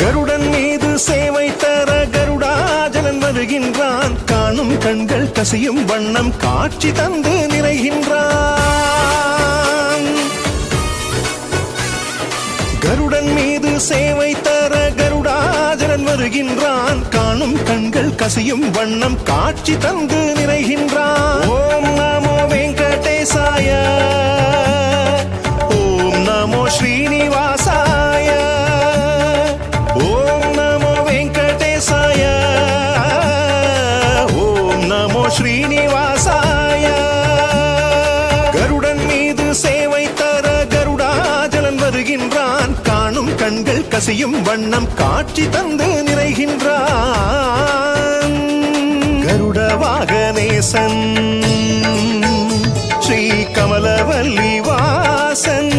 கருடன் மீது சேவை தர கருடாஜலன் வருகின்றான். காணும் கண்கள் கசியும் வண்ணம் காட்சி தந்து நிறைகின்றான். கருடன் மீது சேவை தர கருடாஜலன் வருகின்றான். காணும் கண்கள் கசியும் வண்ணம் காட்சி தந்து நிறைகின்றான். ஓம் நமோ வெங்கடேசாய, ஓம் நமோ ஸ்ரீனிவாசாய, ஓம் நமோ வெங்கடேசாய, ஓம் நமோ ஸ்ரீனிவாசாய. கருடன் மீது சேவை தர கருடாஜலன் வருகின்றான். காணும் கண்கள் கசியும் வண்ணம் காட்சி தந்து நிறைகின்றான். கருட வாகனேசன் ஸ்ரீ கமலவல்லி வாசன்